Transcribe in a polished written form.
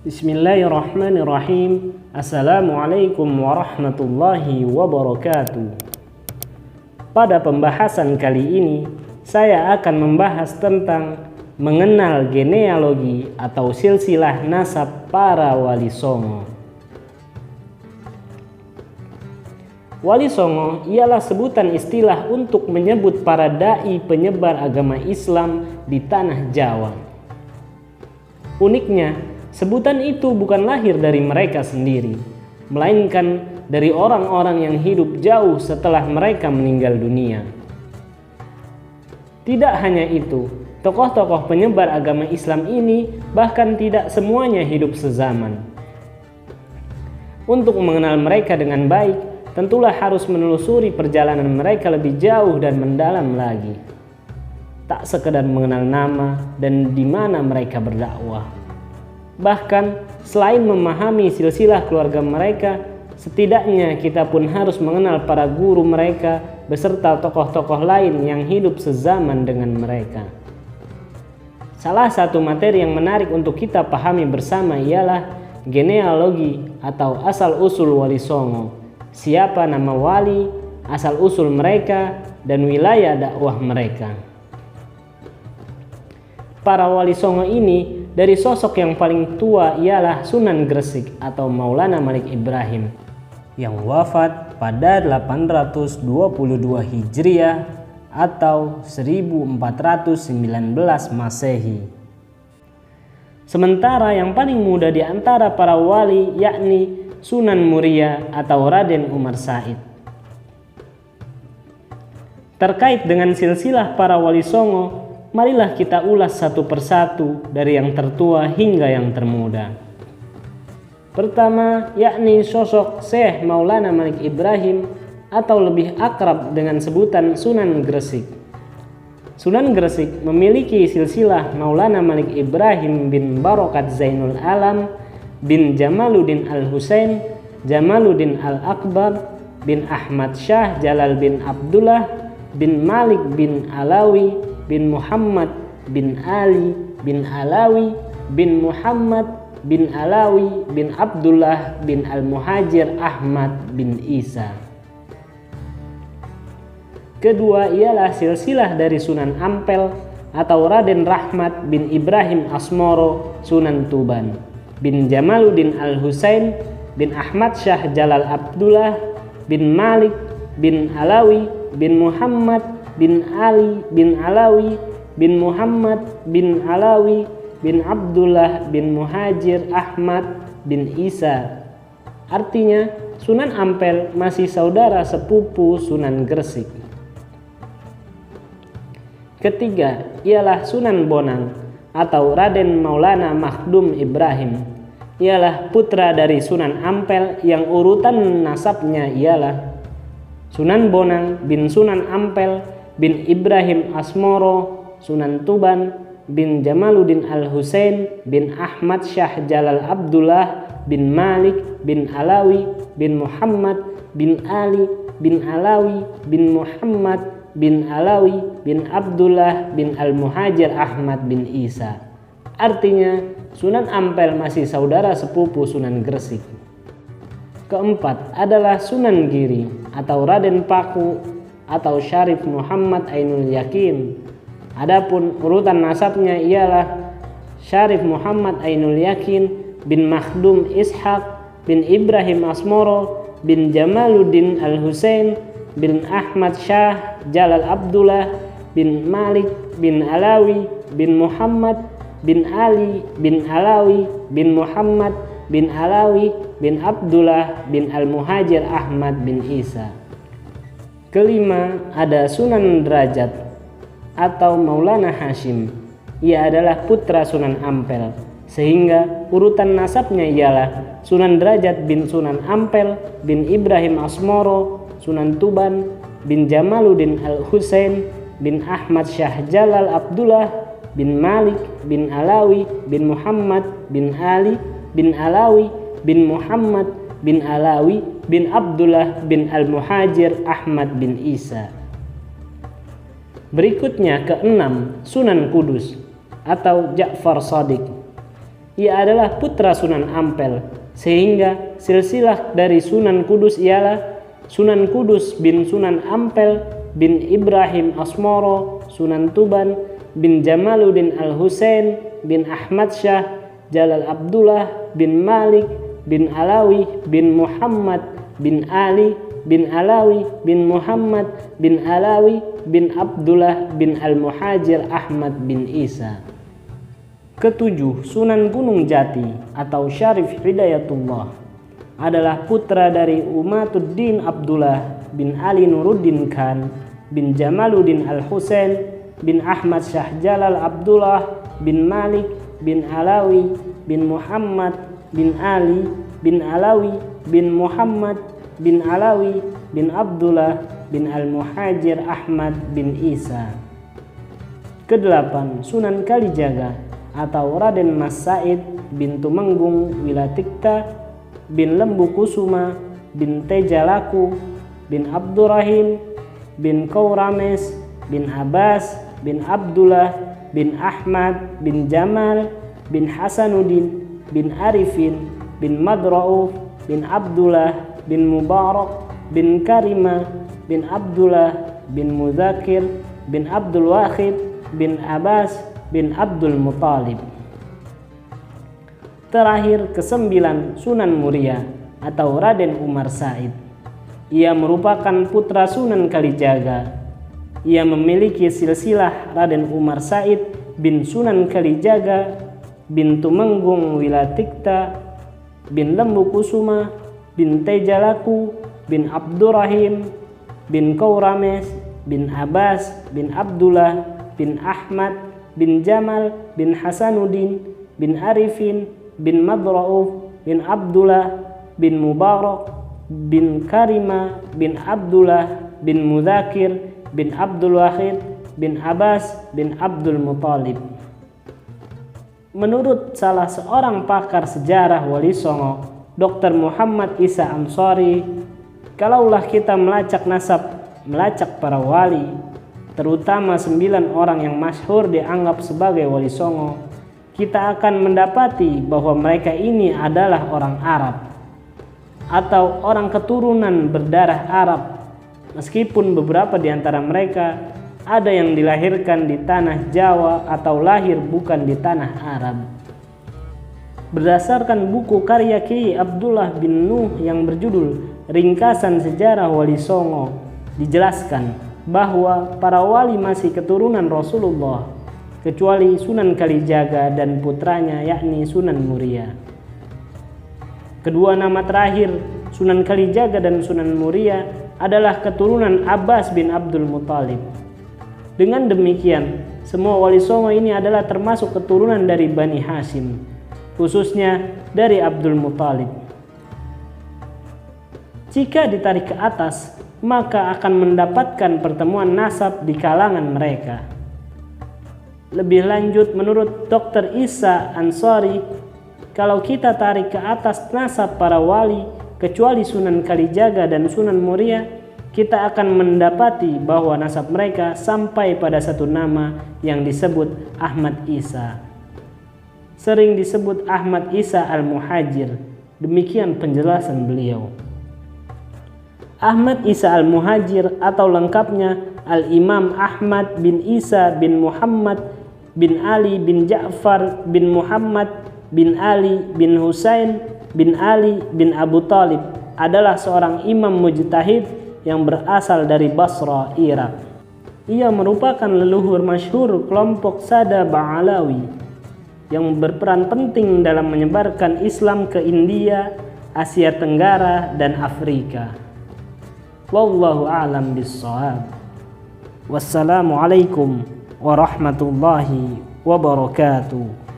Bismillahirrahmanirrahim. Assalamualaikum warahmatullahi wabarakatuh. Pada pembahasan kali ini, saya akan membahas tentang mengenal genealogi atau silsilah nasab para wali songo. Wali songo ialah sebutan istilah untuk menyebut para dai penyebar agama Islam di tanah Jawa. Uniknya, sebutan itu bukan lahir dari mereka sendiri, melainkan dari orang-orang yang hidup jauh setelah mereka meninggal dunia. Tidak hanya itu, tokoh-tokoh penyebar agama Islam ini bahkan tidak semuanya hidup sezaman. Untuk mengenal mereka dengan baik, tentulah harus menelusuri perjalanan mereka lebih jauh dan mendalam lagi. Tak sekedar mengenal nama dan di mana mereka berdakwah. Bahkan selain memahami silsilah keluarga mereka, setidaknya kita pun harus mengenal para guru mereka beserta tokoh-tokoh lain yang hidup sezaman dengan mereka. Salah satu materi yang menarik untuk kita pahami bersama ialah genealogi atau asal-usul wali songo. Siapa nama wali, asal-usul mereka, dan wilayah dakwah mereka. Para wali songo ini dari sosok yang paling tua ialah Sunan Gresik atau Maulana Malik Ibrahim yang wafat pada 822 Hijriah atau 1419 Masehi. Sementara yang paling muda di antara para wali yakni Sunan Muria atau Raden Umar Said. Terkait dengan silsilah para wali songo, marilah kita ulas satu persatu dari yang tertua hingga yang termuda. Pertama, yakni sosok Syekh Maulana Malik Ibrahim atau lebih akrab dengan sebutan Sunan Gresik. Sunan Gresik memiliki silsilah Maulana Malik Ibrahim bin Barokat Zainul Alam bin Jamaluddin Al-Husain, Jamaluddin Al-Akbar bin Ahmad Syah Jalal bin Abdullah bin Malik bin Alawi bin Muhammad bin Ali bin Alawi bin Muhammad bin Alawi bin Abdullah bin Al-Muhajir Ahmad bin Isa. Kedua ialah silsilah dari Sunan Ampel atau Raden Rahmat bin Ibrahim Asmoro Sunan Tuban bin Jamaluddin Al-Husain bin Ahmad Syah Jalal Abdullah bin Malik bin Alawi bin Muhammad bin Ali bin Alawi bin Muhammad bin Alawi bin Abdullah bin Muhajir Ahmad bin Isa. Artinya Sunan Ampel masih saudara sepupu Sunan Gresik. Ketiga ialah Sunan Bonang atau Raden Maulana Makhdum Ibrahim. Ialah putra dari Sunan Ampel yang urutan nasabnya ialah Sunan Bonang bin Sunan Ampel bin Ibrahim Asmoro Sunan Tuban bin Jamaluddin Al-Husain bin Ahmad Syah Jalal Abdullah bin Malik bin Alawi bin Muhammad bin Ali bin Alawi bin Muhammad bin Alawi bin Abdullah bin Al-Muhajir Ahmad bin Isa. Artinya Sunan Ampel masih saudara sepupu Sunan Gresik. Keempat adalah Sunan Giri atau Raden Paku atau Syarif Muhammad Ainul Yakin. Adapun urutan nasabnya ialah Syarif Muhammad Ainul Yakin bin Makhdum Ishaq bin Ibrahim Asmoro bin Jamaluddin Al-Husain bin Ahmad Syah Jalal Abdullah bin Malik bin Alawi bin Muhammad bin Ali bin Alawi bin Muhammad bin Alawi bin Abdullah bin Al-Muhajir Ahmad bin Isa. Kelima ada Sunan Derajat atau Maulana Hashim. Ia adalah putra Sunan Ampel, sehingga urutan nasabnya ialah Sunan Derajat bin Sunan Ampel bin Ibrahim Asmoro Sunan Tuban bin Jamaluddin Al-Husain bin Ahmad Syah Jalal Abdullah bin Malik bin Alawi bin Muhammad bin Ali bin Alawi bin Muhammad bin Alawi bin Abdullah bin Al-Muhajir Ahmad bin Isa. Berikutnya keenam Sunan Kudus atau Ja'far Shadiq. ia adalah putra Sunan Ampel, sehingga silsilah dari Sunan Kudus ialah Sunan Kudus bin Sunan Ampel bin Ibrahim Asmoro, Sunan Tuban bin Jamaluddin Al-Husain bin Ahmad Syah, Jalal Abdullah bin Malik bin Alawi bin Muhammad bin Ali bin Alawi bin Muhammad bin Alawi bin Abdullah bin Al-Muhajir Ahmad bin Isa. Ketujuh, Sunan Gunung Jati atau Syarif Hidayatullah adalah putra dari Umatuddin Abdullah bin Ali Nuruddin Khan bin Jamaluddin Al-Husain bin Ahmad Syah Jalal Abdullah bin Malik bin Alawi bin Muhammad bin Ali bin Alawi bin Muhammad bin Alawi bin Abdullah bin Al-Muhajir Ahmad bin Isa. Kedelapan, Sunan Kalijaga atau Raden Mas Said bin Tumenggung Wilatikta bin Lembu Kusuma bin Tejalaku bin Abdurrahim bin Kaurames bin Abbas bin Abdullah bin Ahmad bin Jamal bin Hasanuddin bin Arifin bin Madrauf bin Abdullah bin Mubarak bin Karima bin Abdullah bin Muzakir bin Abdul Wahid bin Abbas bin Abdul Muttalib. Terakhir, kesembilan, Sunan Muria atau Raden Umar Said. Ia merupakan putra Sunan Kalijaga. Ia memiliki silsilah Raden Umar Said bin Sunan Kalijaga bin Tumenggung Wilatikta bin Lembu Kusuma bin Tejalaku bin Abdurrahim bin Kaurames bin Abbas bin Abdullah bin Ahmad bin Jamal bin Hasanuddin bin Arifin bin Madrauf bin Abdullah bin Mubarak bin Karima bin Abdullah bin Muzakir bin Abdul Wahid bin Abbas bin Abdul Muttalib. Menurut salah seorang pakar sejarah Wali Songo, Dr. Muhammad Isa Ansori, kalaulah kita melacak para wali, terutama 9 orang yang masyhur dianggap sebagai Wali Songo, kita akan mendapati bahwa mereka ini adalah orang Arab atau orang keturunan berdarah Arab, meskipun beberapa di antara mereka ada yang dilahirkan di tanah Jawa atau lahir bukan di tanah Arab. Berdasarkan buku karya Kiai Abdullah bin Nuh yang berjudul Ringkasan Sejarah Wali Songo, dijelaskan bahwa para wali masih keturunan Rasulullah, kecuali Sunan Kalijaga dan putranya yakni Sunan Muria. Kedua nama terakhir, Sunan Kalijaga dan Sunan Muria, adalah keturunan Abbas bin Abdul Muttalib. Dengan demikian, semua Wali Songo ini adalah termasuk keturunan dari Bani Hashim, khususnya dari Abdul Muttalib. Jika ditarik ke atas, maka akan mendapatkan pertemuan nasab di kalangan mereka. Lebih lanjut, menurut Dr. Isa Ansori, kalau kita tarik ke atas nasab para wali, kecuali Sunan Kalijaga dan Sunan Muria, kita akan mendapati bahwa nasab mereka sampai pada satu nama yang disebut Ahmad Isa. Sering disebut Ahmad Isa Al-Muhajir. Demikian penjelasan beliau. Ahmad Isa Al-Muhajir atau lengkapnya Al-Imam Ahmad bin Isa bin Muhammad bin Ali bin Ja'far bin Muhammad bin Ali bin Husain bin Ali bin Abu Talib, adalah seorang imam mujtahid yang berasal dari Basra, Irak. Ia merupakan leluhur masyhur kelompok Sada Ba'alawi yang berperan penting dalam menyebarkan Islam ke India, Asia Tenggara, dan Afrika. Wallahu a'lam bissawab. Wassalamualaikum warahmatullahi wabarakatuh.